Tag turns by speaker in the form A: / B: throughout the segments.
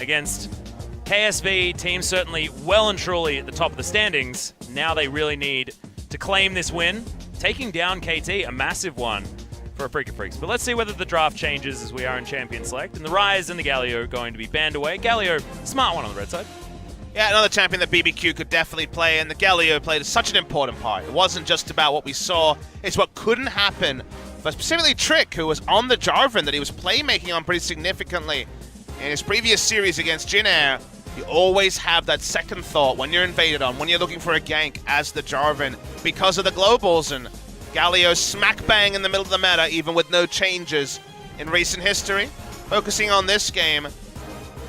A: against KSV, team certainly well and truly at the top of the standings. Now they really need to claim this win. Taking down KT, a massive one for Afreeca Freecs. But let's see whether the draft changes as we are in Champion Select. And the Rise and the Galio are going to be banned away. Galio, smart one on the red side.
B: Yeah, another champion that BBQ could definitely play, and the Galio played such an important part. It wasn't just about what we saw, it's what couldn't happen. But specifically Trick, who was on the Jarvan that he was playmaking on pretty significantly in his previous series against Jin Air. You always have that second thought when you're invaded on, when you're looking for a gank as the Jarvan because of the globals, and Galio smack bang in the middle of the meta even with no changes in recent history. Focusing on this game,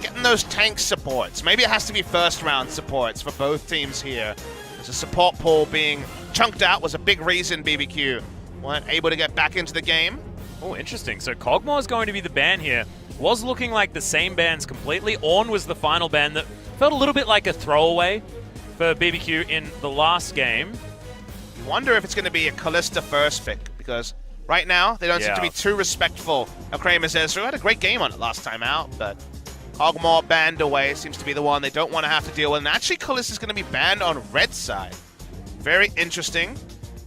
B: getting those tank supports. Maybe it has to be first round supports for both teams here. As a support pool being chunked out was a big reason BBQ weren't able to get back into the game.
A: Oh, interesting. So Kog'Maw is going to be the ban here. Was looking like the same bans completely. Ornn was the final ban that felt a little bit like a throwaway for BBQ in the last game.
B: You wonder if it's going to be a Kalista first pick, because right now they don't seem to be too respectful of Kramer's Ezreal. Had a great game on it last time out, but Kog'Maw banned away seems to be the one they don't want to have to deal with. And actually Kalista's going to be banned on red side. Very interesting.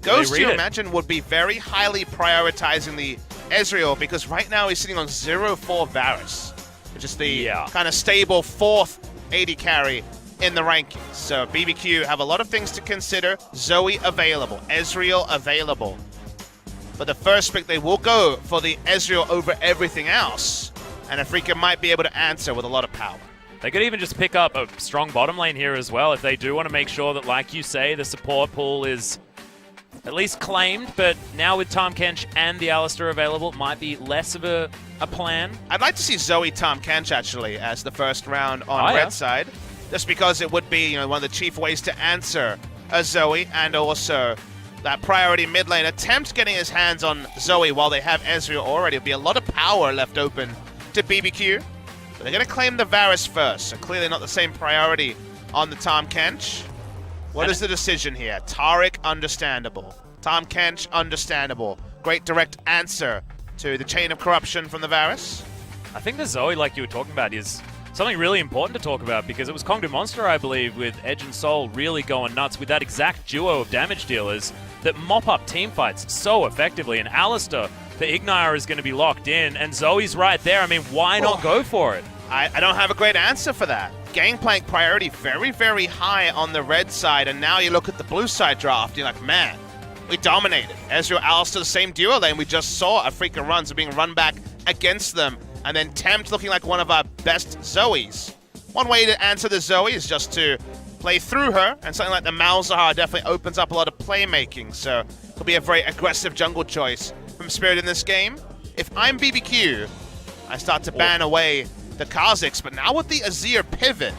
B: Ghost, you imagine, would be very highly prioritizing the Ezreal, because right now he's sitting on 0-4 Varus, which is the kind of stable fourth AD carry in the rankings. So BBQ have a lot of things to consider. Zoe available, Ezreal available. For the first pick, they will go for the Ezreal over everything else, and Afreeca might be able to answer with a lot of power.
A: They could even just pick up a strong bottom lane here as well if they do want to make sure that, like you say, the support pool is at least claimed, but now with Tahm Kench and the Alistar available, it might be less of a plan.
B: I'd like to see Zoe Tahm Kench actually as the first round on red side, just because it would be, one of the chief ways to answer a Zoe, and also that priority mid lane attempt getting his hands on Zoe while they have Ezreal already. It'll be a lot of power left open to BBQ, but they're going to claim the Varus first, so clearly not the same priority on the Tahm Kench. What is the decision here? Taric, understandable. Tahm Kench, understandable. Great direct answer to the chain of corruption from the Varus.
A: I think the Zoe, like you were talking about, is something really important to talk about, because it was Kongdu Monster, I believe, with Edge and Soul really going nuts with that exact duo of damage dealers that mop up team fights so effectively. And Alistar for Ignire is going to be locked in, and Zoe's right there. I mean, why not go for it?
B: I don't have a great answer for that. Gangplank priority very, very high on the red side, and now you look at the blue side draft, you're like, man, we dominated. Ezreal, Alistar, the same duo lane we just saw. Afreeca runs are being run back against them, and then Tempt looking like one of our best Zoes. One way to answer the Zoe is just to play through her, and something like the Malzahar definitely opens up a lot of playmaking, so it'll be a very aggressive jungle choice from Spirit in this game. If I'm BBQ, I start to ban away the Kha'Zix, but now with the Azir pivot.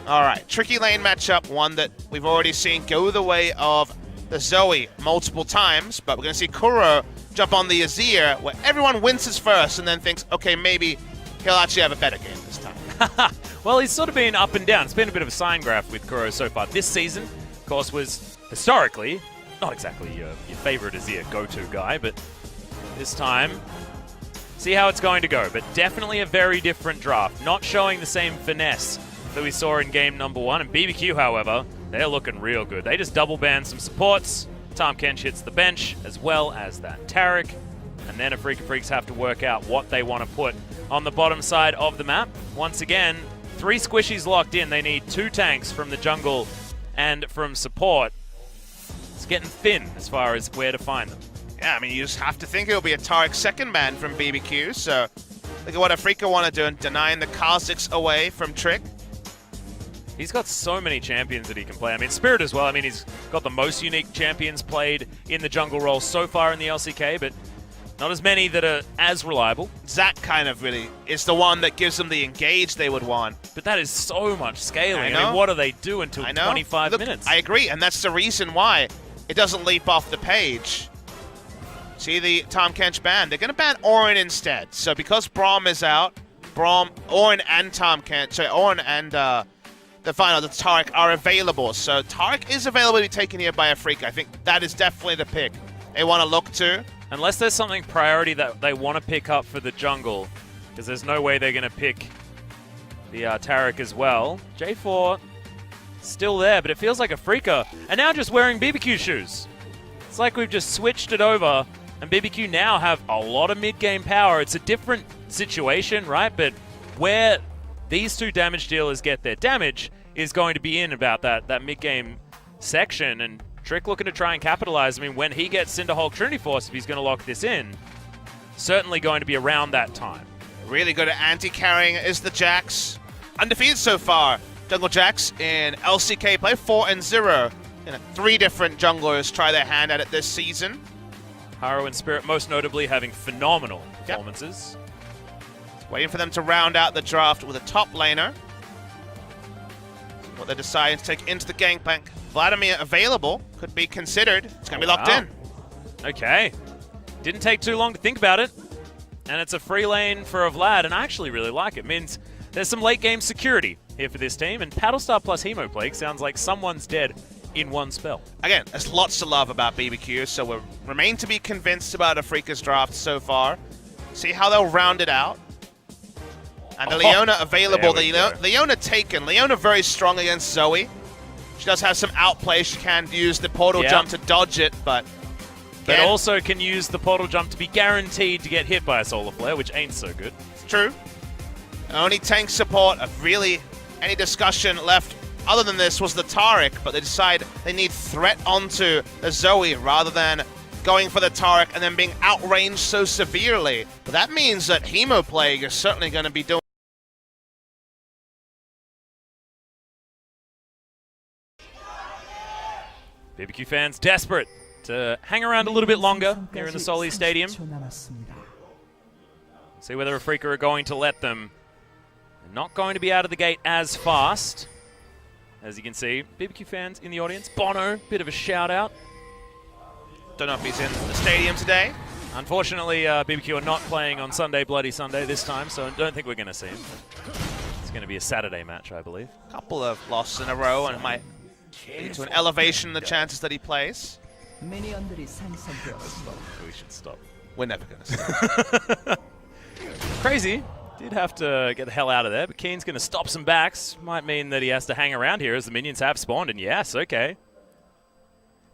B: All right, tricky lane matchup, one that we've already seen go the way of the Zoe multiple times, but we're going to see Kuro jump on the Azir, where everyone winces first and then thinks, okay, maybe he'll actually have a better game this time.
A: Well, he's sort of been up and down. It's been a bit of a sign graph with Kuro so far. This season, of course, was historically not exactly your favorite Azir go-to guy, but this time, see how it's going to go. But definitely a very different draft. Not showing the same finesse that we saw in game number 1. And BBQ, however, they're looking real good. They just double ban some supports. Tahm Kench hits the bench, as well as that Taric. And then Afreeca Freecs have to work out what they want to put on the bottom side of the map. Once again, 3 squishies locked in. They need 2 tanks from the jungle and from support. It's getting thin as far as where to find them.
B: Yeah, I mean, you just have to think it'll be a Taric second ban from BBQ, so look at what Afreeca want to do and denying the Kha'Zix away from Trick.
A: He's got so many champions that he can play. I mean, Spirit as well. I mean, he's got the most unique champions played in the jungle role so far in the LCK, but not as many that are as reliable.
B: Zac kind of really is the one that gives them the engage they would want.
A: But that is so much scaling. I mean, what do they do until 25 minutes?
B: I agree, and that's the reason why it doesn't leap off the page. See the Tahm Kench ban. They're going to ban Ornn instead. So because Braum is out, Ornn and Tahm Kench, so Ornn and the Taric are available. So Taric is available to be taken here by Afreeca. I think that is definitely the pick they want to look to.
A: Unless there's something priority that they want to pick up for the jungle, because there's no way they're going to pick the Taric as well. J4 still there, but it feels like Afreeca and now just wearing BBQ shoes. It's like we've just switched it over, and BBQ now have a lot of mid-game power. It's a different situation, right? But where these two damage dealers get their damage is going to be in about that mid-game section, and Trick looking to try and capitalize. I mean, when he gets Cinderhulk Trinity Force, if he's going to lock this in, certainly going to be around that time.
B: Really good at anti-carrying is the Jax. Undefeated so far. Jungle Jax in LCK play 4-0. 3 different junglers try their hand at it this season.
A: Haro and Spirit most notably having phenomenal performances.
B: Waiting for them to round out the draft with a top laner. What they're deciding to take into the Gangplank. Vladimir available, could be considered. It's going to be locked in.
A: Okay. Didn't take too long to think about it. And it's a free lane for a Vlad, and I actually really like it. It means there's some late game security here for this team, and Paddlestar plus Hemoplague sounds like someone's dead in one spell. Again,
B: there's lots to love about BBQ, so we remain to be convinced about Afreeca's draft so far. See how they'll round it out. And the Leona available, the Leona taken. Leona very strong against Zoe. She does have some outplay. She can use the portal jump to dodge it, but
A: also can use the portal jump to be guaranteed to get hit by a solar flare, which ain't so good.
B: It's true. Only tank support of really any discussion left other than this was the Taric, but they decide they need threat onto the Zoe rather than going for the Taric and then being outranged so severely. But that means that Hemoplague is certainly going to be doing.
A: BBQ fans desperate to hang around a little bit longer here in the Soli Stadium. See whether Afreeca are going to let them. They're not going to be out of the gate as fast. As you can see, BBQ fans in the audience. Bono, bit of a shout out.
B: Don't know if he's in the stadium today.
A: Unfortunately, BBQ are not playing on Sunday, Bloody Sunday this time, so I don't think we're going to see him. It's going to be a Saturday match, I believe.
B: A couple of losses in a row, and it might lead to an elevation in the chances that he plays.
A: We should stop.
B: We're never going to stop.
A: Crazy. Did have to get the hell out of there, but Keen's going to stop some backs. Might mean that he has to hang around here as the minions have spawned, and yes, okay.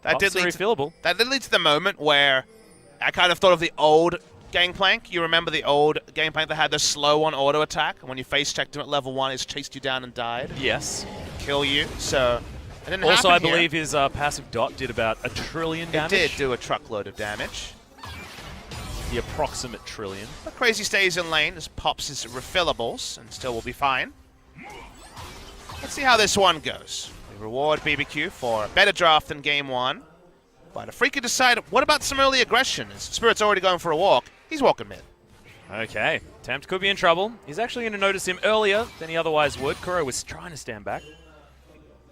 B: That did lead to the moment where I kind of thought of the old Gangplank. You remember the old Gangplank that had the slow on auto attack, and when you face checked him at level 1, he's chased you down and died?
A: Yes.
B: Kill you, so it didn't
A: also,
B: happen
A: I believe his passive dot did about 1 trillion damage.
B: It did do a truckload of damage.
A: The approximate trillion.
B: But Crazy stays in lane, just pops his refillables, and still will be fine. Let's see how this one goes. We reward BBQ for a better draft than game 1. But Afreeca decided, what about some early aggression? His Spirit's already going for a walk. He's walking mid.
A: Okay, Tempt could be in trouble. He's actually going to notice him earlier than he otherwise would. Kuro was trying to stand back.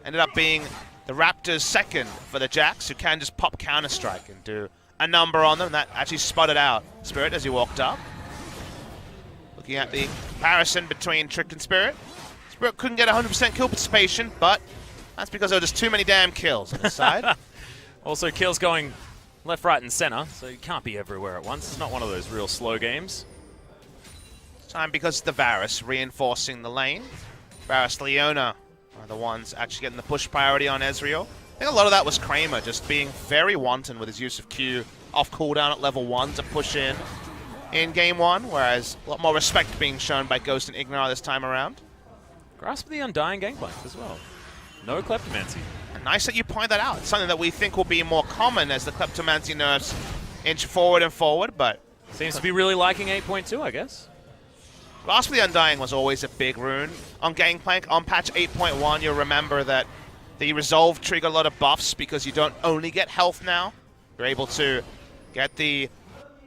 B: Ended up being the Raptors' second for the Jax, who can just pop Counter-Strike and do a number on them. That actually spotted out Spirit as he walked up. Looking at the comparison between Trick and Spirit. Spirit couldn't get 100% kill participation, but that's because there were just too many damn kills on the side.
A: Also, kills going left, right, and center, so you can't be everywhere at once. It's not one of those real slow games.
B: Time because the Varus reinforcing the lane. Varus, Leona are the ones actually getting the push priority on Ezreal. I think a lot of that was Kramer just being very wanton with his use of Q off cooldown at level 1 to push in game 1, whereas a lot more respect being shown by Ghost and Ignar this time around.
A: Grasp of the Undying Gangplank as well. No Kleptomancy.
B: Nice that you point that out. It's something that we think will be more common as the Kleptomancy nerfs inch forward and forward, but
A: seems to be really liking 8.2, I guess.
B: Grasp of the Undying was always a big rune on Gangplank. On patch 8.1, you'll remember that the Resolve triggered a lot of buffs because you don't only get health now. You're able to get the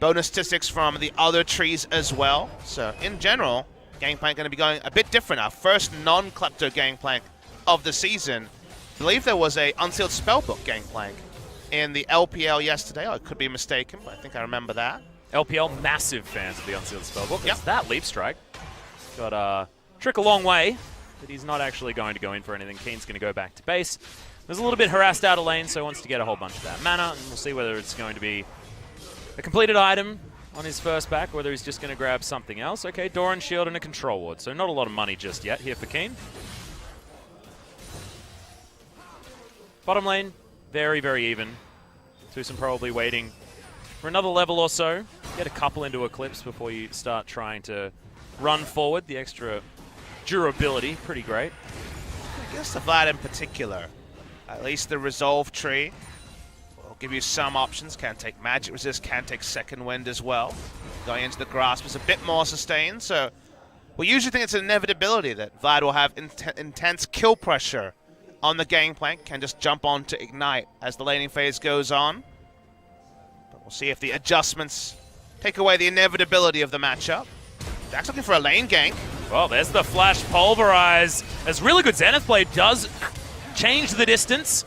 B: bonus statistics from the other trees as well. So, in general, Gangplank going to be going a bit different. Our first non-Klepto Gangplank of the season. I believe there was a Unsealed Spellbook Gangplank in the LPL yesterday. I could be mistaken, but I think I remember that.
A: LPL, massive fans of the Unsealed Spellbook. Yep. That Leap Strike got Trick a long way, but he's not actually going to go in for anything. Keen's going to go back to base. There's a little bit harassed out of lane, so he wants to get a whole bunch of that mana, and we'll see whether it's going to be a completed item on his first back, whether he's just going to grab something else. Okay, Doran shield and a control ward, so not a lot of money just yet here for Keen. Bottom lane, very, very even. Tucson probably waiting for another level or so. Get a couple into Eclipse before you start trying to run forward. The extra durability, pretty great.
B: I guess the Vlad in particular, at least the Resolve tree, will give you some options. Can take Magic Resist, can take Second Wind as well. Going into the Grasp is a bit more sustained, so we usually think it's an inevitability that Vlad will have intense kill pressure on the gangplank, can just jump on to Ignite as the laning phase goes on. But we'll see if the adjustments take away the inevitability of the matchup. Jack's looking for a lane gank.
A: Well, there's the Flash Pulverize. As really good Zenith play does change the distance.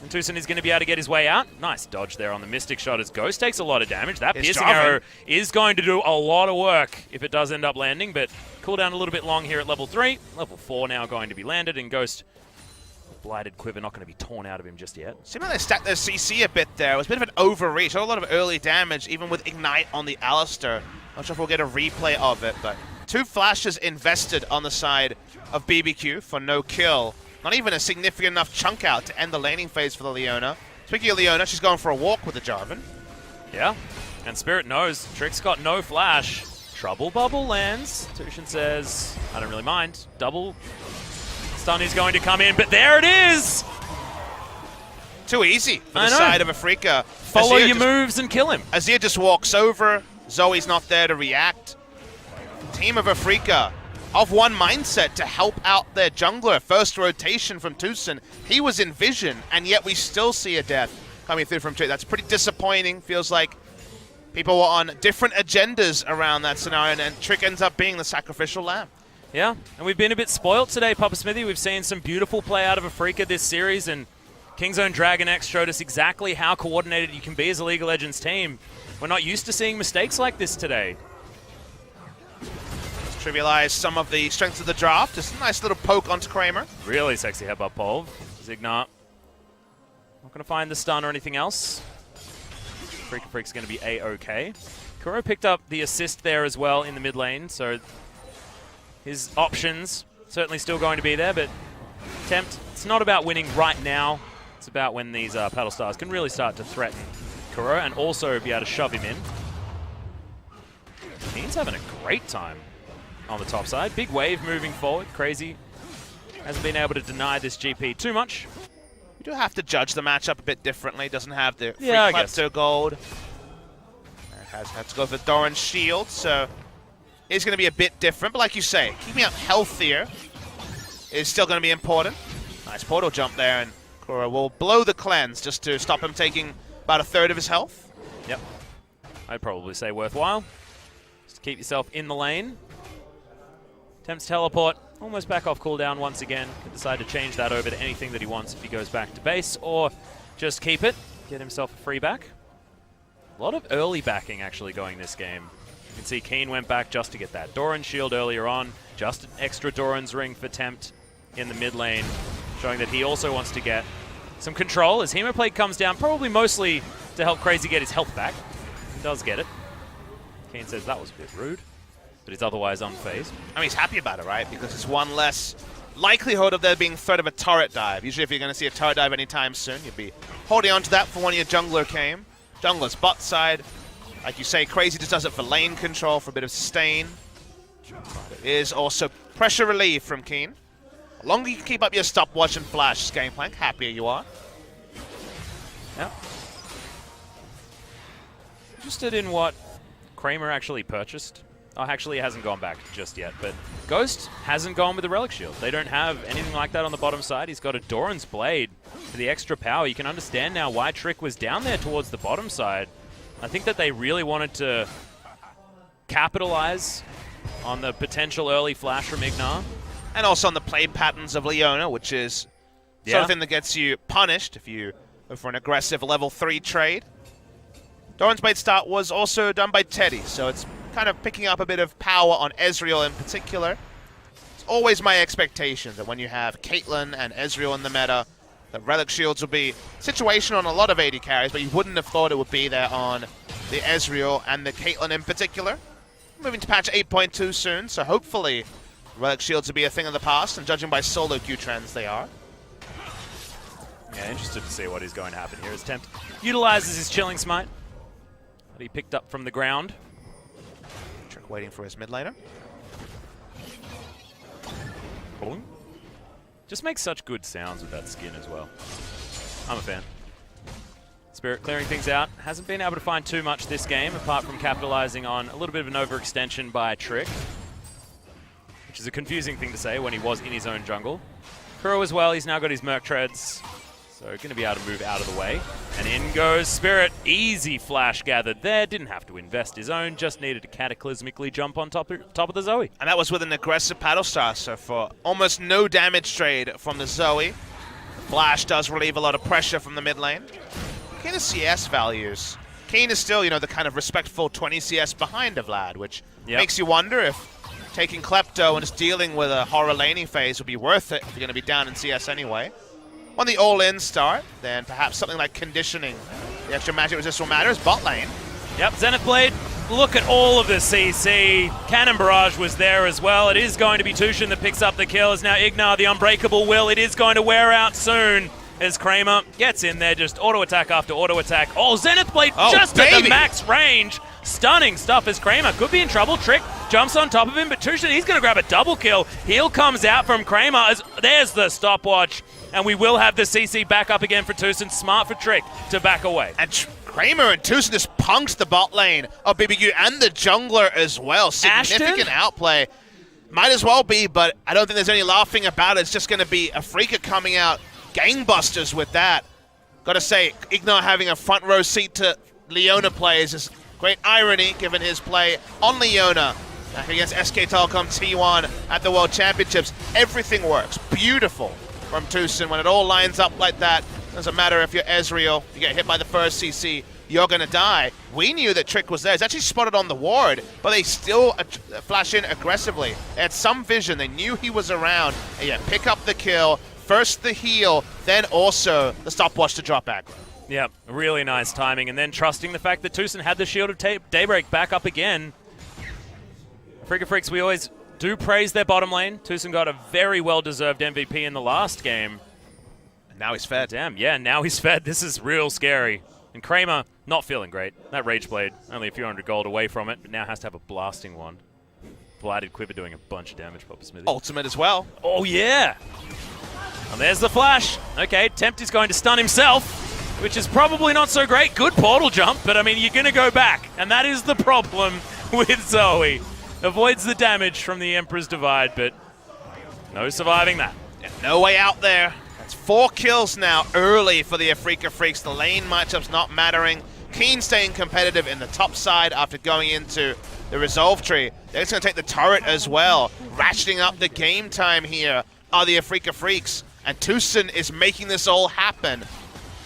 A: And Tucson is going to be able to get his way out. Nice dodge there on the Mystic Shot as Ghost takes a lot of damage. That Piercing Arrow is going to do a lot of work if it does end up landing, but cooldown a little bit long here at level 3. Level 4 now going to be landed, and Ghost, Blighted Quiver, not going to be torn out of him just yet.
B: Seemed like they stacked their CC a bit there. It was a bit of an overreach. A lot of early damage, even with Ignite on the Alistair. Not sure if we'll get a replay of it, but 2 flashes invested on the side of BBQ for no kill. Not even a significant enough chunk out to end the laning phase for the Leona. Speaking of Leona, she's going for a walk with the Jarvan.
A: Yeah, and Spirit knows Trick's got no flash. Trouble Bubble lands. Tushin says, I don't really mind. Double stun is going to come in, but there it is!
B: Too easy for the side of Afreeca.
A: Follow your moves and kill him.
B: Azir just walks over. Zoe's not there to react. Team of Afreeca of one mindset to help out their jungler. First rotation from Tucson. He was in vision, and yet we still see a death coming through from Trick. That's pretty disappointing. Feels like people were on different agendas around that scenario, and Trick ends up being the sacrificial lamb.
A: Yeah, and we've been a bit spoilt today, Papa Smithy. We've seen some beautiful play out of Afreeca this series, and King's Own Dragon X showed us exactly how coordinated you can be as a League of Legends team. We're not used to seeing mistakes like this today.
B: Let's trivialize some of the strengths of the draft. Just a nice little poke onto Kramer.
A: Really sexy headbutt Pulv. Zignar. Not going to find the stun or anything else. Freak's going to be A-OK. Kuro picked up the assist there as well in the mid lane, so his options certainly still going to be there, but Tempt, it's not about winning right now. It's about when these Paddle Stars can really start to threaten Kuro and also be able to shove him in. Keen's having a great time on the top side. Big wave moving forward. Crazy hasn't been able to deny this GP too much.
B: You do have to judge the matchup a bit differently. Doesn't have the free Klepto gold. Has had to go for Doran's shield, so it's going to be a bit different. But like you say, keeping up healthier is still going to be important. Nice portal jump there, and Kuro will blow the cleanse just to stop him taking about a third of his health.
A: Yep. I'd probably say worthwhile. Just keep yourself in the lane. Tempts teleport, almost back off cooldown once again. Can decide to change that over to anything that he wants if he goes back to base, or just keep it, get himself a free back. A lot of early backing actually going this game. You can see Keen went back just to get that Doran shield earlier on, just an extra Doran's ring for Tempt in the mid lane, showing that he also wants to get some control as Hemoplague comes down, probably mostly to help Crazy get his health back. He does get it. Keen says that was a bit rude, but he's otherwise unfazed.
B: I mean, he's happy about it, right? Because it's one less likelihood of there being threat of a turret dive. Usually if you're going to see a turret dive anytime soon, you'd be holding on to that for when your jungler came. Jungler's bot side. Like you say, Crazy just does it for lane control, for a bit of sustain. But it is also pressure relief from Keen. The longer you can keep up your stopwatch and flash Gangplank, happier you are.
A: Yeah. Interested in what Kramer actually purchased. Oh, actually, it hasn't gone back just yet, but Ghost hasn't gone with the Relic Shield. They don't have anything like that on the bottom side. He's got a Doran's Blade for the extra power. You can understand now why Trick was down there towards the bottom side. I think that they really wanted to capitalize on the potential early flash from Ignar.
B: And also on the play patterns of Leona, which is sort of thing that gets you punished if you go for an aggressive level 3 trade. Doran's Blade start was also done by Teddy, so it's kind of picking up a bit of power on Ezreal in particular. It's always my expectation that when you have Caitlyn and Ezreal in the meta, that Relic Shields will be situational on a lot of AD carries, but you wouldn't have thought it would be there on the Ezreal and the Caitlyn in particular. Moving to patch 8.2 soon, so hopefully Relic Shields will be a thing of the past, and judging by solo queue trends, they are.
A: Yeah, interested to see what is going to happen here as Tempt utilizes his Chilling Smite that he picked up from the ground.
B: Trick waiting for his mid laner.
A: Just makes such good sounds with that skin as well. I'm a fan. Spirit clearing things out. Hasn't been able to find too much this game, apart from capitalizing on a little bit of an overextension by Trick, which is a confusing thing to say when he was in his own jungle. Kuro as well, he's now got his Merc Treads, so going to be able to move out of the way. And in goes Spirit. Easy flash gathered there. Didn't have to invest his own, just needed to cataclysmically jump on top of the Zoe.
B: And that was with an aggressive paddle star, so for almost no damage trade from the Zoe. The flash does relieve a lot of pressure from the mid lane. Looking at the CS values, Kane is still, the kind of respectful 20 CS behind of Vlad, which makes you wonder if taking Klepto and just dealing with a horror laning phase would be worth it if you're going to be down in CS anyway. On the all-in start, then perhaps something like conditioning. The extra magic resist will matter is bot lane.
A: Yep, Zenith Blade, look at all of the CC. Cannon Barrage was there as well. It is going to be Tushin that picks up the kill. As now Ignar, the Unbreakable Will. It is going to wear out soon as Kramer gets in there, just auto-attack after auto-attack. Oh, Zenith Blade just at the max range. Stunning stuff as Kramer could be in trouble. Trick jumps on top of him, but Tushin, he's going to grab a double kill. Heal comes out from Kramer as there's the stopwatch. And we will have the CC back up again for Tushin. Smart for Trick to back away.
B: And Kramer and Tushin just punks the bot lane of BBQ and the jungler as well. Significant outplay. Might as well be, but I don't think there's any laughing about it. It's just going to be Afreeca coming out gangbusters with that. Gotta say, Ignar having a front row seat to Leona plays is great irony given his play on Leona back against SK Telecom T1 at the World Championships. Everything works. Beautiful from Tushin when it all lines up like that. Doesn't matter if you're Ezreal, you get hit by the first CC, you're gonna die. We knew that Trick was there. He's actually spotted on the ward, but they still flash in aggressively. They had some vision. They knew he was around. And yeah, pick up the kill. First the heal, then also the stopwatch to drop aggro.
A: Yeah, really nice timing, and then trusting the fact that Tushin had the Shield of Daybreak back up again. Freecs, we always do praise their bottom lane. Tushin got a very well-deserved MVP in the last game.
B: And now he's fed.
A: Damn, yeah, now he's fed. This is real scary. And Kramer, not feeling great. That Rage Blade, only a few hundred gold away from it, but now has to have a blasting one. Blighted Quiver doing a bunch of damage, Papa Smithy.
B: Ultimate as well.
A: Oh, yeah! And there's the flash. Okay, Tempt is going to stun himself, which is probably not so great. Good portal jump, but I mean, you're going to go back. And that is the problem with Zoe. Avoids the damage from the Emperor's Divide, but no surviving that.
B: Yeah, no way out there. That's 4 kills now early for the Afreeca Freecs. The lane matchups not mattering. Keen staying competitive in the top side after going into the Resolve tree. They're just going to take the turret as well. Ratcheting up the game time here are the Afreeca Freecs. And Tushin is making this all happen.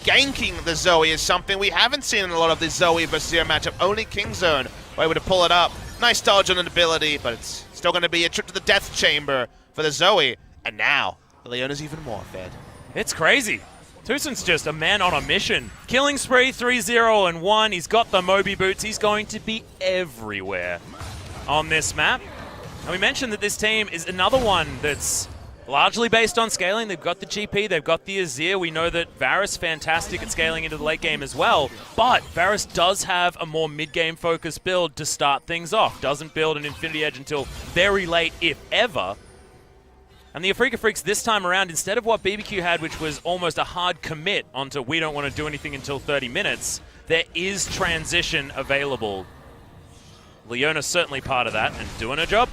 B: Ganking the Zoe is something we haven't seen in a lot of the Zoe versus Zero matchup. Only Kingzone were able to pull it up. Nice dodge on an ability, but it's still going to be a trip to the death chamber for the Zoe. And now, Leona's even more fed.
A: It's crazy. Tushin's just a man on a mission. Killing spree 3-0-1. He's got the Moby boots. He's going to be everywhere on this map. And we mentioned that this team is another one that's largely based on scaling. They've got the GP, they've got the Azir. We know that Varus fantastic at scaling into the late game as well. But Varus does have a more mid-game focused build to start things off. Doesn't build an Infinity Edge until very late, if ever. And the Afreeca Freecs this time around, instead of what BBQ had, which was almost a hard commit onto we don't want to do anything until 30 minutes, there is transition available. Leona's certainly part of that and doing her job.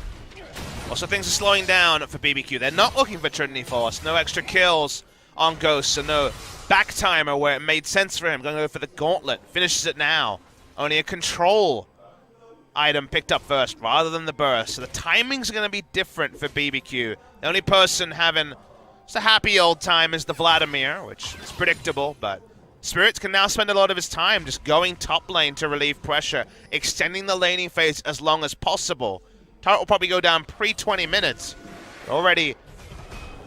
B: Also, things are slowing down for BBQ. They're not looking for Trinity Force. No extra kills on Ghost, so no back timer where it made sense for him. Going to go for the Gauntlet. Finishes it now. Only a control item picked up first rather than the burst. So the timing's going to be different for BBQ. The only person having just a happy old time is the Vladimir, which is predictable, but Spirits can now spend a lot of his time just going top lane to relieve pressure, extending the laning phase as long as possible. Turret will probably go down pre-20 minutes. Already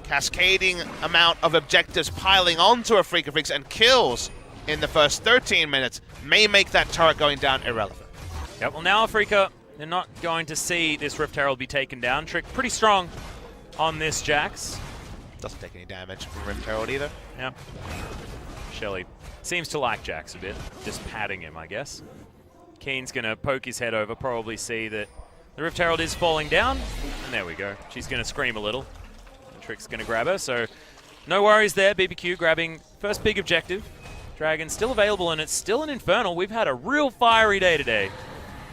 B: cascading amount of objectives piling onto Afreeca Freecs and kills in the first 13 minutes may make that turret going down irrelevant.
A: Yep, well now Afreeca, they're not going to see this Rift Herald be taken down. Trick pretty strong on this Jax.
B: Doesn't take any damage from Rift Herald either.
A: Yep. Shelly seems to like Jax a bit, just patting him, I guess. Keen's going to poke his head over, probably see that the Rift Herald is falling down. And there we go. She's going to scream a little. And Trick's going to grab her, so no worries there. BBQ grabbing first big objective. Dragon still available, and it's still an Infernal. We've had a real fiery day today.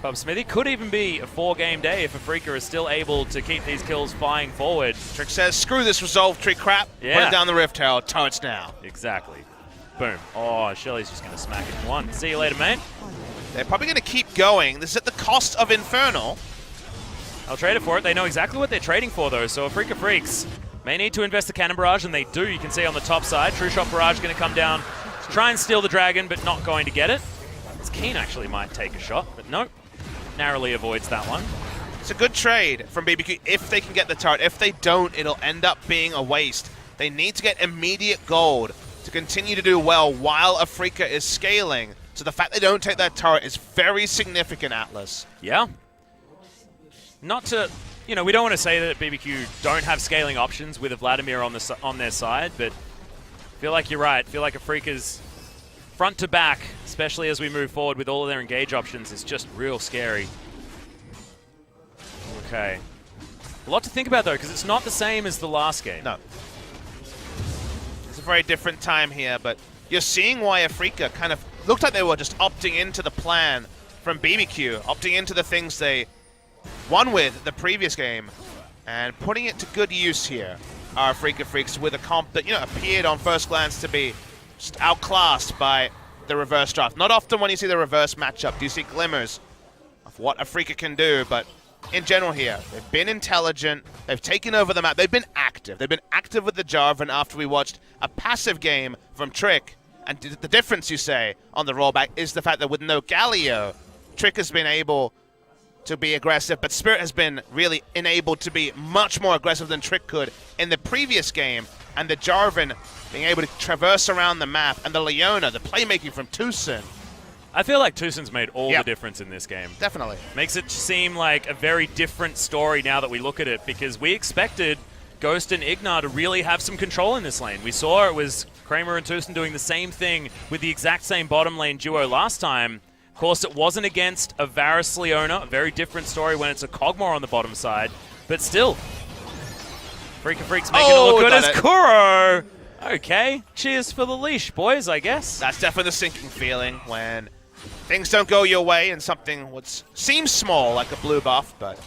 A: Pub Smithy could even be a 4-game day if Afreeca is still able to keep these kills flying forward.
B: Trick says, screw this resolve tree crap.
A: Yeah.
B: Put it down the Rift Herald. Turrets now.
A: Exactly. Boom. Oh, Shelly's just going to smack it in one. See you later, mate.
B: They're probably going to keep going. This is at the cost of Infernal.
A: I'll trade it for it. They know exactly what they're trading for, though. So Afreeca Freecs may need to invest the Cannon Barrage, and they do. You can see on the top side. True Shot Barrage going to come down to try and steal the Dragon, but not going to get it. This Keen actually might take a shot, but nope. Narrowly avoids that one.
B: It's a good trade from BBQ if they can get the turret. If they don't, it'll end up being a waste. They need to get immediate gold to continue to do well while Afreeca is scaling. So the fact they don't take that turret is very significant, Atlas.
A: Yeah. Not to, you know, we don't want to say that BBQ don't have scaling options with a Vladimir on their side, but I feel like you're right. I feel like Afreeca's front to back, especially as we move forward with all of their engage options, is just real scary. Okay. A lot to think about, though, because it's not the same as the last game.
B: No. It's a very different time here, but you're seeing why Afreeca kind of looked like they were just opting into the plan from BBQ, opting into the things they won with the previous game, and putting it to good use here. Our Afreeca Freecs with a comp that, you know, appeared on first glance to be just outclassed by the reverse draft. Not often when you see the reverse matchup do you see glimmers of what Afreeca can do, but in general here, they've been intelligent, they've taken over the map, they've been active. They've been active with the Jarvan after we watched a passive game from Trick. And the difference, you say, on the rollback is the fact that with no Galio, Trick has been able to be aggressive, but Spirit has been really enabled to be much more aggressive than Trick could in the previous game, and the Jarvan being able to traverse around the map, and the Leona, the playmaking from Tucson.
A: I feel like Tucson's made all the difference in this game.
B: Definitely.
A: Makes it seem like a very different story now that we look at it, because we expected Ghost and Ignar to really have some control in this lane. We saw it was Kramer and Tucson doing the same thing with the exact same bottom lane duo last time. Of course, it wasn't against a Varus Leona, a very different story when it's a Kog'Maw on the bottom side, but still. Freaking Freaks making it look good as Kuro. Okay, cheers for the leash, boys, I guess.
B: That's definitely the sinking feeling when things don't go your way and something seems small, like a blue buff, but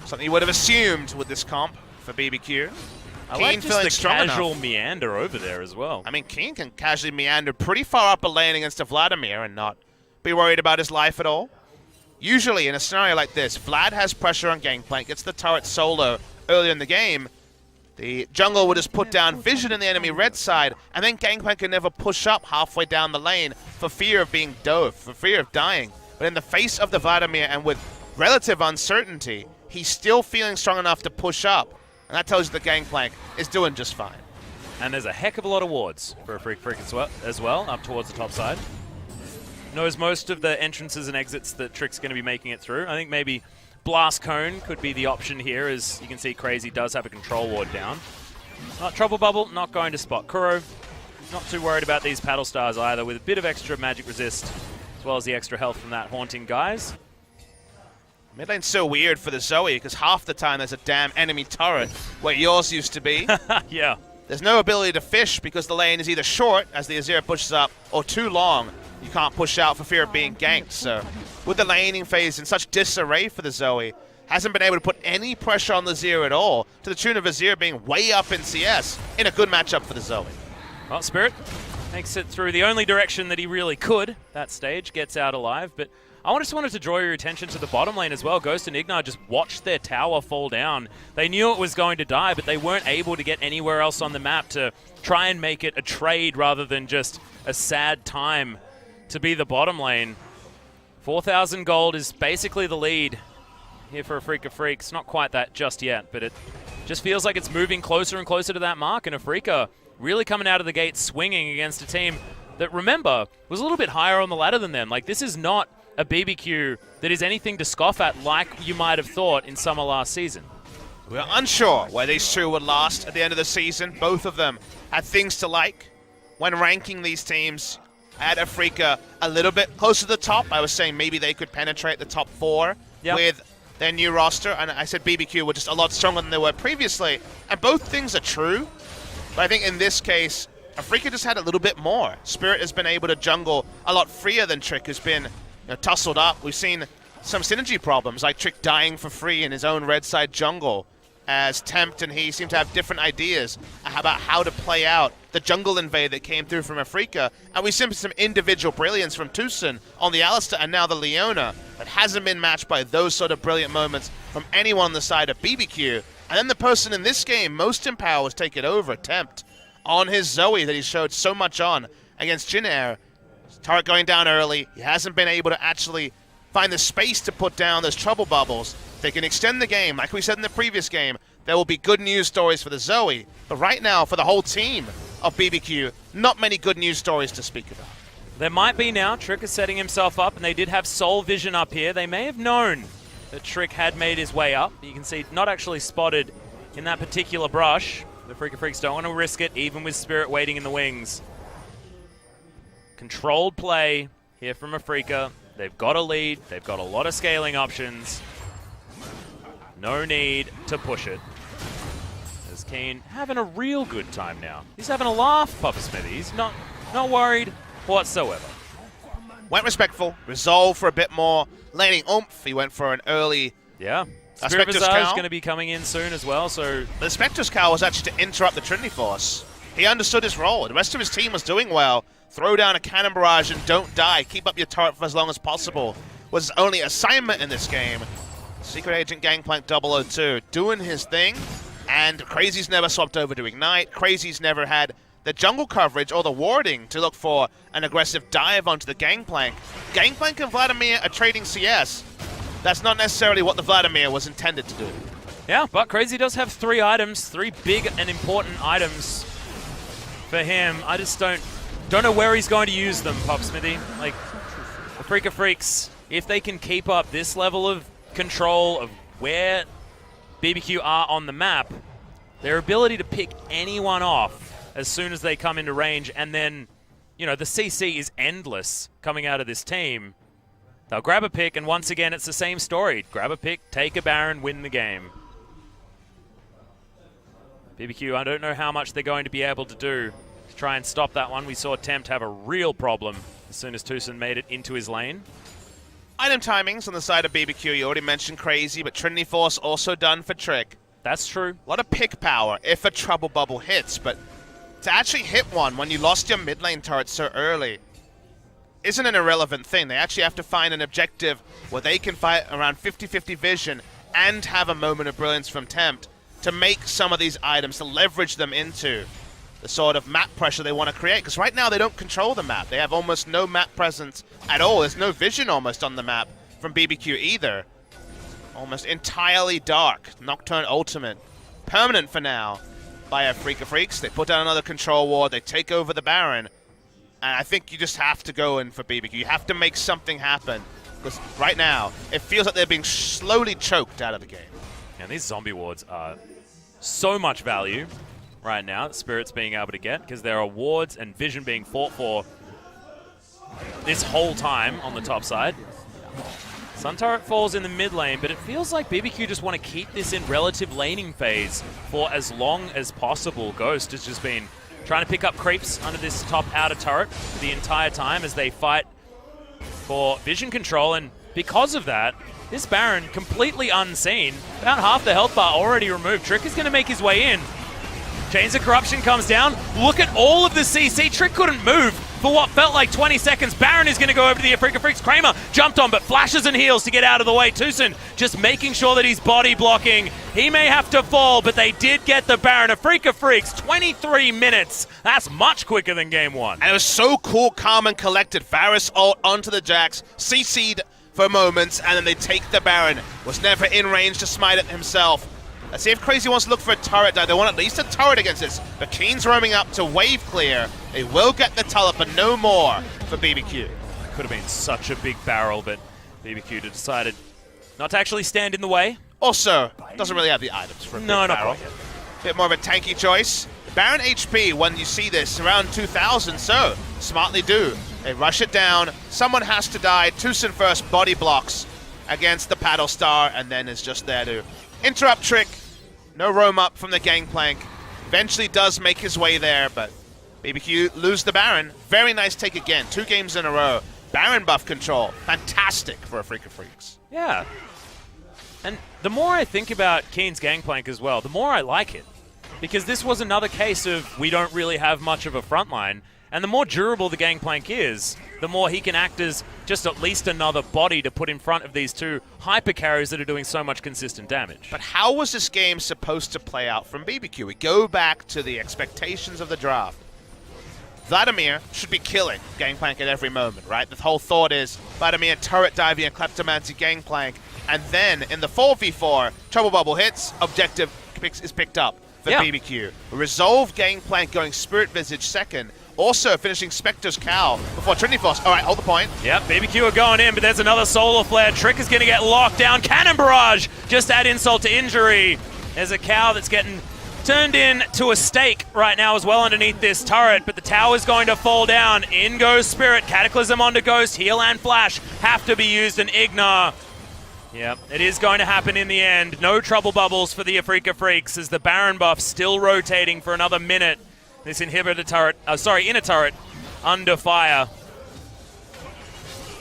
B: something you would have assumed with this comp for BBQ.
A: I like just the casual meander over there as well.
B: I mean, Keen can casually meander pretty far up a lane against a Vladimir and not be worried about his life at all. Usually, in a scenario like this, Vlad has pressure on Gangplank, gets the turret solo earlier in the game. The jungle would just put down vision in the enemy red side, and then Gangplank can never push up halfway down the lane for fear of being dove, for fear of dying. But in the face of the Vladimir and with relative uncertainty, he's still feeling strong enough to push up. And that tells you the Gangplank is doing just fine.
A: And there's a heck of a lot of wards for a Freak as well, up towards the top side. Knows most of the entrances and exits that Trick's going to be making it through. I think maybe Blast Cone could be the option here, as you can see Crazy does have a control ward down. Trouble Bubble, not going to spot Kuro. Not too worried about these Paddle Stars either, with a bit of extra magic resist, as well as the extra health from that Haunting Guise.
B: Mid lane's so weird for the Zoe, because half the time there's a damn enemy turret where yours used to be.
A: Yeah.
B: There's no ability to fish because the lane is either short, as the Azir pushes up, or too long. You can't push out for fear of being ganked. So with the laning phase in such disarray for the Zoe, hasn't been able to put any pressure on the Azir at all, to the tune of Azir being way up in CS in a good matchup for the Zoe.
A: Well, Spirit makes it through the only direction that he really could. That stage gets out alive, but I just wanted to draw your attention to the bottom lane as well. Ghost and Ignar just watched their tower fall down. They knew it was going to die, but they weren't able to get anywhere else on the map to try and make it a trade rather than just a sad time to be the bottom lane. 4,000 gold is basically the lead here for Afreeca Freecs. Not quite that just yet, but it just feels like it's moving closer and closer to that mark, and Afreeca really coming out of the gate swinging against a team that, remember, was a little bit higher on the ladder than them. Like, this is not a BBQ that is anything to scoff at like you might have thought in summer last season.
B: We're unsure where these two would last at the end of the season. Both of them had things to like. When ranking these teams, I had Afreeca a little bit closer to the top. I was saying maybe they could penetrate the top 4 with their new roster, and I said BBQ were just a lot stronger than they were previously. And both things are true, but I think in this case, Afreeca just had a little bit more. Spirit has been able to jungle a lot freer than Trick has been tussled up. We've seen some synergy problems, like Trick dying for free in his own red side jungle, as Tempt and he seem to have different ideas about how to play out the jungle invade that came through from Afreeca. And we've seen some individual brilliance from Tucson on the Alistar and now the Leona that hasn't been matched by those sort of brilliant moments from anyone on the side of BBQ. And then the person in this game most in power was taken over, Tempt, on his Zoe that he showed so much on against Jin Air. Turret going down early. He hasn't been able to actually find the space to put down those trouble bubbles. They can extend the game. Like we said in the previous game, there will be good news stories for the Zoe. But right now, for the whole team of BBQ, not many good news stories to speak about.
A: There might be now. Trick is setting himself up, and they did have Soul Vision up here. They may have known that Trick had made his way up. You can see not actually spotted in that particular brush. The Freecs don't want to risk it, even with Spirit waiting in the wings. Controlled play here from Afreeca. They've got a lead. They've got a lot of scaling options. No need to push it. As Keen having a real good time now. He's having a laugh, Papa Smithy. He's not worried whatsoever.
B: Went respectful, resolved for a bit more, landing oomph. He went for an early...
A: Yeah. Spirit
B: Spectre's
A: Bazaar is
B: Cowl.
A: going to be coming in soon as well, so...
B: The Spectre's Cowl was actually to interrupt the Trinity Force. He understood his role. The rest of his team was doing well. Throw down a cannon barrage and don't die. Keep up your turret for as long as possible was his only assignment in this game. Secret Agent Gangplank 002 doing his thing, and Crazy's never swapped over to Ignite. Crazy's never had the jungle coverage or the warding to look for an aggressive dive onto the Gangplank. Gangplank and Vladimir are trading CS. That's not necessarily what the Vladimir was intended to do.
A: Yeah, but Crazy does have 3 items, 3 big and important items for him. I just don't know where he's going to use them, Pop Smithy. Like, the Freecs, if they can keep up this level of control of where BBQ are on the map, their ability to pick anyone off as soon as they come into range, and then, you know, the CC is endless coming out of this team. They'll grab a pick, and once again, it's the same story. Grab a pick, take a Baron, win the game. BBQ, I don't know how much they're going to be able to do to try and stop that one. We saw Tempt have a real problem as soon as Tucson made it into his lane.
B: Item timings on the side of BBQ. You already mentioned Crazy, but Trinity Force also done for Trick.
A: That's true.
B: A lot of pick power if a trouble bubble hits, but to actually hit one when you lost your mid lane turret so early isn't an irrelevant thing. They actually have to find an objective where they can fight around 50-50 vision and have a moment of brilliance from Tempt to make some of these items, to leverage them into the sort of map pressure they want to create. Because right now they don't control the map. They have almost no map presence at all. There's no vision almost on the map from BBQ either. Almost entirely dark. Nocturne Ultimate. Permanent for now by Freecs. They put down another control ward. They take over the Baron. And I think you just have to go in for BBQ. You have to make something happen. Because right now, it feels like they're being slowly choked out of the game.
A: And these zombie wards are so much value right now that Spirit's being able to get, because there are wards and vision being fought for this whole time on the top side. Sun turret falls in the mid lane, but it feels like BBQ just want to keep this in relative laning phase for as long as possible. Ghost has just been trying to pick up creeps under this top outer turret the entire time as they fight for vision control, and because of that, this Baron completely unseen. About half the health bar already removed. Trick is going to make his way in. Chains of Corruption comes down. Look at all of the CC. Trick couldn't move for what felt like 20 seconds. Baron is going to go over to the Freecs. Kramer jumped on, but flashes and heals to get out of the way. Tucson just making sure that he's body blocking. He may have to fall, but they did get the Baron. Freecs, 23 minutes. That's much quicker than game 1.
B: And it was so cool, calm, and collected. Varus ult onto the Jax, CC'd for moments, and then they take the Baron. Was never in range to smite it himself. Let's see if Crazy wants to look for a turret dive. They want at least a turret against this. But Keen's roaming up to wave clear. They will get the tulip, but no more for BBQ.
A: Could have been such a big barrel, but BBQ decided not to actually stand in the way.
B: Also, doesn't really have the items for a big barrel.
A: Not quite yet.
B: Bit more of a tanky choice. Baron HP, when you see this, around 2,000, so smartly do. They rush it down. Someone has to die. Tucson first body blocks against the Paddle Star, and then is just there to interrupt Trick. No roam up from the Gangplank. Eventually does make his way there, but BBQ lose the Baron. Very nice take again. 2 games in a row. Baron buff control. Fantastic for Afreeca Freecs.
A: Yeah. And the more I think about Keen's Gangplank as well, the more I like it. Because this was another case of we don't really have much of a front line. And the more durable the Gangplank is, the more he can act as just at least another body to put in front of these 2 hyper carries that are doing so much consistent damage.
B: But how was this game supposed to play out from BBQ? We go back to the expectations of the draft. Vladimir should be killing Gangplank at every moment, right? The whole thought is Vladimir turret diving and Kleptomancy Gangplank, and then in the 4v4, Trouble Bubble hits, objective is picked up for BBQ. Resolve Gangplank going Spirit Visage second, also finishing Spectre's Cowl before Trinity Force. All right, hold the point.
A: Yep, BBQ are going in, but there's another Solar Flare. Trick is going to get locked down. Cannon Barrage, just add insult to injury. There's a cow that's getting turned in to a stake right now as well underneath this turret, but the tower's going to fall down. In goes Spirit, Cataclysm onto Ghost, Heal and Flash have to be used, and Ignar. Yep, it is going to happen in the end. No Trouble Bubbles for the Afreeca Freecs as the Baron buff still rotating for another minute. This inhibitor turret, inner turret, under fire.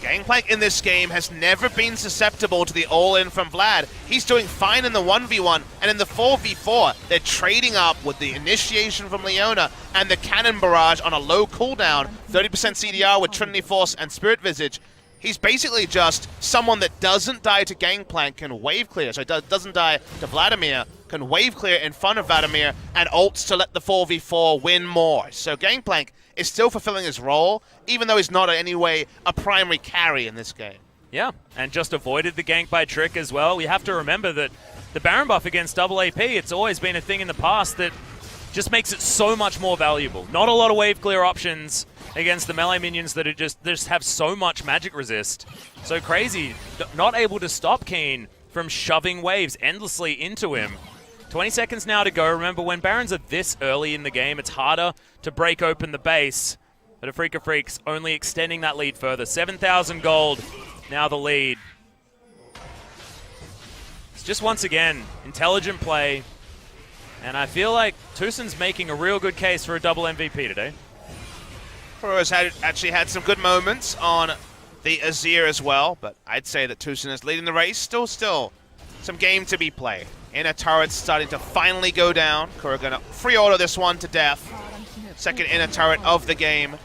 B: Gangplank in this game has never been susceptible to the all-in from Vlad. He's doing fine in the 1v1, and in the 4v4, they're trading up with the initiation from Leona and the Cannon Barrage on a low cooldown, 30% CDR with Trinity Force and Spirit Visage. He's basically just someone that doesn't die to Gangplank can wave clear. So doesn't die to Vladimir, can wave clear in front of Vladimir, and ults to let the 4v4 win more. So Gangplank is still fulfilling his role, even though he's not in any way a primary carry in this game.
A: Yeah, and just avoided the gank by Trick as well. We have to remember that the Baron buff against double AP, it's always been a thing in the past that just makes it so much more valuable. Not a lot of wave clear options against the melee minions that are just have so much magic resist. So Crazy, not able to stop Keen from shoving waves endlessly into him. 20 seconds now to go. Remember, when Barons are this early in the game, it's harder to break open the base. But Afreeca Freecs only extending that lead further. 7,000 gold, now the lead. It's just once again, intelligent play. And I feel like Tucson's making a real good case for a double MVP today.
B: Kuro's actually had some good moments on the Azir as well, but I'd say that Tucson is leading the race. Still some game to be played. Inner turret's starting to finally go down. Kuro gonna free auto this one to death. Second inner turret of the game.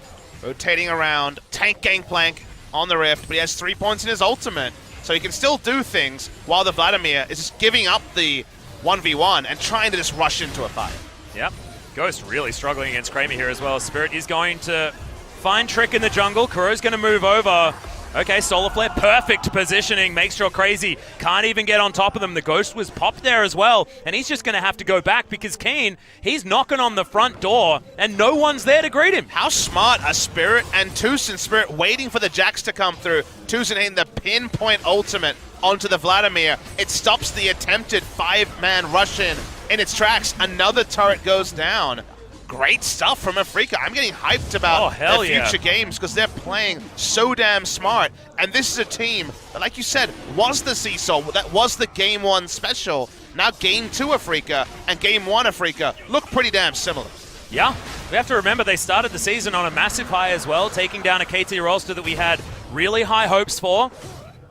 B: Rotating around. Tank Gangplank on the Rift, but he has 3 points in his ultimate. So he can still do things while the Vladimir is just giving up the 1v1 and trying to just rush into a fight.
A: Yep. Ghost really struggling against Kramer here as well. Spirit is going to find Trick in the jungle. Kuro's going to move over. Okay, Solar Flare, perfect positioning. Makes sure Crazy can't even get on top of them. The Ghost was popped there as well, and he's just going to have to go back because Keen, he's knocking on the front door, and no one's there to greet him.
B: How smart are Spirit and Tucson. Spirit waiting for the Jax to come through. Tucson hitting the pinpoint ultimate onto the Vladimir. It stops the attempted 5-man rush in its tracks. Another turret goes down. Great stuff from Afreeca. I'm getting hyped about their future games because they're playing so damn smart. And this is a team that, like you said, was the Seesaw. That was the Game 1 special. Now Game 2 Afreeca and Game 1 Afreeca look pretty damn similar.
A: Yeah, we have to remember they started the season on a massive high as well, taking down a KT roster that we had really high hopes for.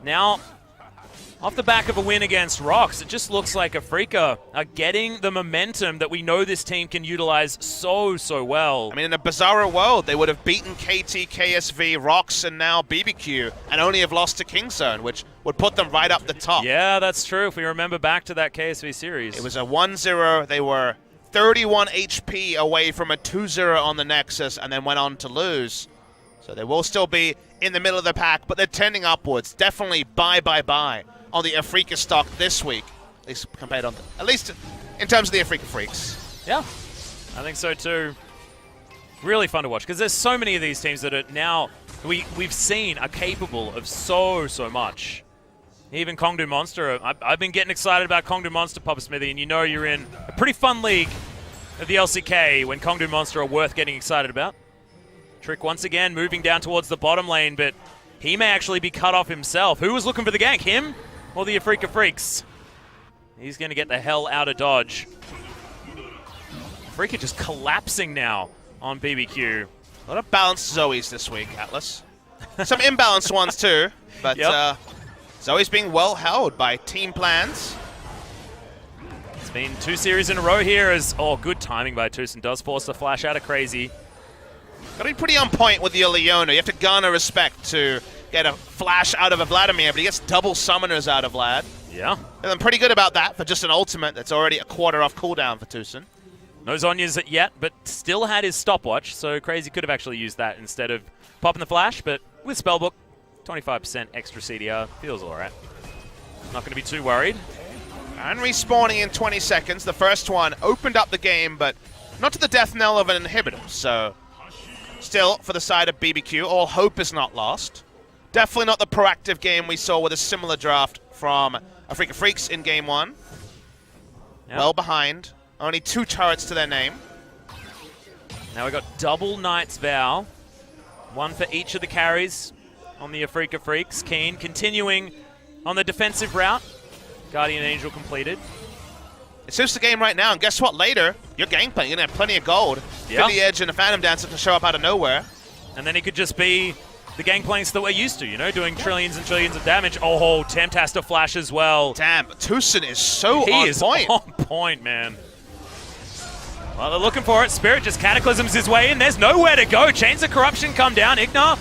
A: Now, off the back of a win against Rocks, it just looks like Afreeca are getting the momentum that we know this team can utilize so well.
B: I mean, in a bizarre world, they would have beaten KT, KSV, Rocks, and now BBQ, and only have lost to Kingzone, which would put them right up the top.
A: Yeah, that's true. If we remember back to that KSV series.
B: It was a 1-0. They were 31 HP away from a 2-0 on the Nexus, and then went on to lose. So they will still be in the middle of the pack, but they're tending upwards. Definitely buy on the Afreeca stock this week. at least compared on, at least in terms of the Afreeca Freecs.
A: Yeah, I think so too. Really fun to watch because there's so many of these teams that are now we've seen are capable of so much. Even Kongdu Monster, I've been getting excited about Kongdu Monster, Papa Smithy, and you know you're in a pretty fun league of the LCK when Kongdu Monster are worth getting excited about. Trick once again moving down towards the bottom lane, but he may actually be cut off himself. Who was looking for the gank, him or the Afreeca Freecs? He's going to get the hell out of dodge. Afreeca just collapsing now on BBQ.
B: A lot of balanced Zoes this week, Atlas. Some imbalanced ones too, but Zoe's being well held by team plans.
A: It's been 2 series in a row here as, good timing by Tucson. Does force the flash out of Crazy.
B: Got to be pretty on point with your Leona. You have to garner respect to get a flash out of a Vladimir, but he gets double summoners out of Vlad.
A: Yeah.
B: And I'm pretty good about that for just an ultimate that's already a quarter off cooldown for Tucson.
A: No Zhonya's yet, but still had his stopwatch, so Crazy could have actually used that instead of popping the flash, but with Spellbook, 25% extra CDR, feels alright. Not going to be too worried.
B: And respawning in 20 seconds. The first one opened up the game, but not to the death knell of an inhibitor, so still, for the side of BBQ, all hope is not lost. Definitely not the proactive game we saw with a similar draft from Afreeca Freecs in Game 1. Yep. Well behind. Only 2 turrets to their name.
A: Now we've got double Knight's Vow. 1 for each of the carries on the Afreeca Freecs. Keen continuing on the defensive route. Guardian Angel completed.
B: It suits the game right now, and guess what? Later, your gameplay, you're going to have plenty of gold.
A: Yeah.
B: The Edge and a Phantom Dancer to show up out of nowhere.
A: And then he could just be the gangplanks that we're used to, you know, doing trillions and trillions of damage. Oh, Tempt has to flash as well.
B: Damn, Tucson is so on point.
A: He is on point, man. Well, they're looking for it. Spirit just cataclysms his way in. There's nowhere to go. Chains of Corruption come down. Ignar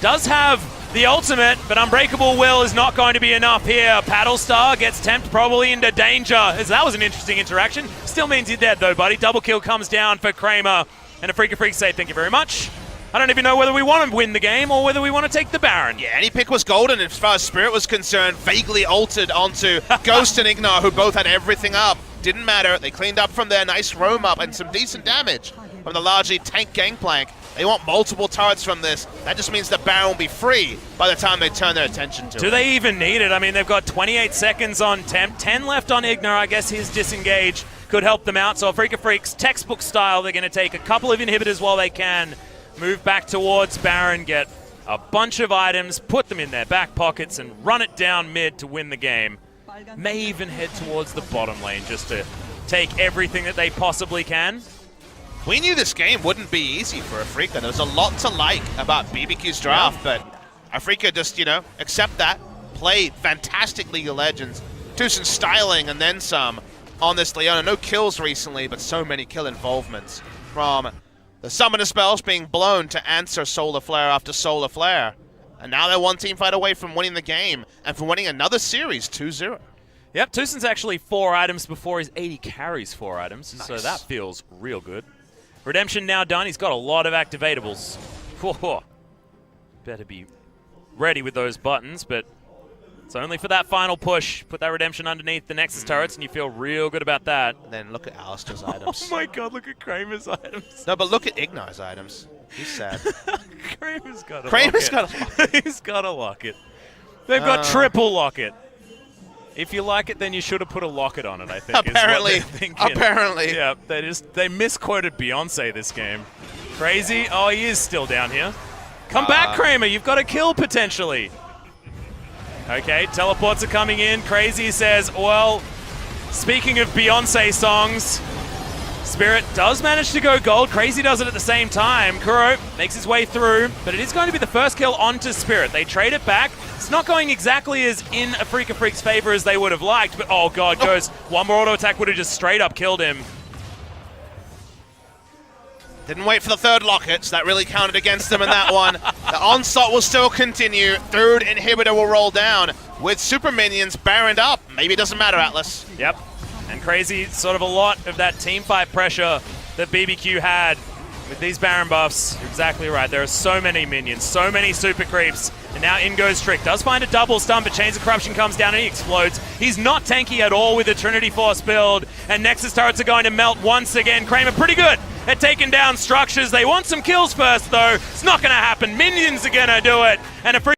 A: does have the ultimate, but Unbreakable Will is not going to be enough here. Paddle Star gets Tempt probably into danger, as that was an interesting interaction. Still means you're dead though, buddy. Double kill comes down for Kramer. And Afreeca Freecs say thank you very much. I don't even know whether we want to win the game or whether we want to take the Baron.
B: Yeah, any pick was golden as far as Spirit was concerned. Vaguely altered onto Ghost and Ignar, who both had everything up. Didn't matter. They cleaned up from there. Nice roam up and some decent damage from the largely tank Gangplank. They want multiple turrets from this. That just means the Baron will be free by the time they turn their attention to it.
A: Do they even need it? I mean, they've got 28 seconds on Tempt, 10 left on Ignar. I guess his disengage could help them out. So Afreeca Freecs, textbook style, they're going to take a couple of inhibitors while they can. Move back towards Baron, get a bunch of items, put them in their back pockets, and run it down mid to win the game. May even head towards the bottom lane just to take everything that they possibly can.
B: We knew this game wouldn't be easy for Afreeca. There was a lot to like about BBQ's draft, but Afreeca just, accept that. Played fantastic League of Legends. Tucson styling and then some on this Leona. No kills recently, but so many kill involvements from the summoner spells being blown to answer Solar Flare after Solar Flare. And now they're one team fight away from winning the game and from winning another series 2-0.
A: Yep, Tucson's actually 4 items before his 80 carries 4 items,
B: nice.
A: So that feels real good. Redemption now done. He's got a lot of activatables. Whoa. Better be ready with those buttons, but it's only for that final push. Put that Redemption underneath the Nexus turrets, and you feel real good about that.
B: And then look at Alistair's items.
A: Oh my god, look at Kramer's items.
B: No, but look at Ignar's items. He's sad.
A: Kramer's got a
B: Kramer's
A: locket. He's got a locket. They've got triple locket. If you like it, then you should have put a locket on it, I think.
B: Apparently.
A: Is what they're thinking.
B: Apparently.
A: Yeah, they misquoted Beyonce this game. Crazy. Oh, he is still down here. Come back, Kramer. You've got a kill potentially. Okay, teleports are coming in. Crazy says, well, speaking of Beyonce songs, Spirit does manage to go gold. Crazy does it at the same time. Kuro makes his way through, but it is going to be the first kill onto Spirit. They trade it back. It's not going exactly as in Afreeca Freecs' favor as they would have liked, but oh god, goes. One more auto attack would have just straight up killed him.
B: Didn't wait for the third locket, so that really counted against them in that one. The onslaught will still continue. Third inhibitor will roll down with super minions Baroned up. Maybe it doesn't matter, Atlas.
A: Yep. And Crazy, sort of a lot of that team fight pressure that BBQ had with these Baron buffs. You're exactly right. There are so many minions, so many super creeps. And now in goes Trick. Does find a double stun, but Chains of Corruption comes down and he explodes. He's not tanky at all with the Trinity Force build. And Nexus turrets are going to melt once again. Kramer pretty good at taking down structures. They want some kills first, though. It's not going to happen. Minions are going to do it. And Afreeca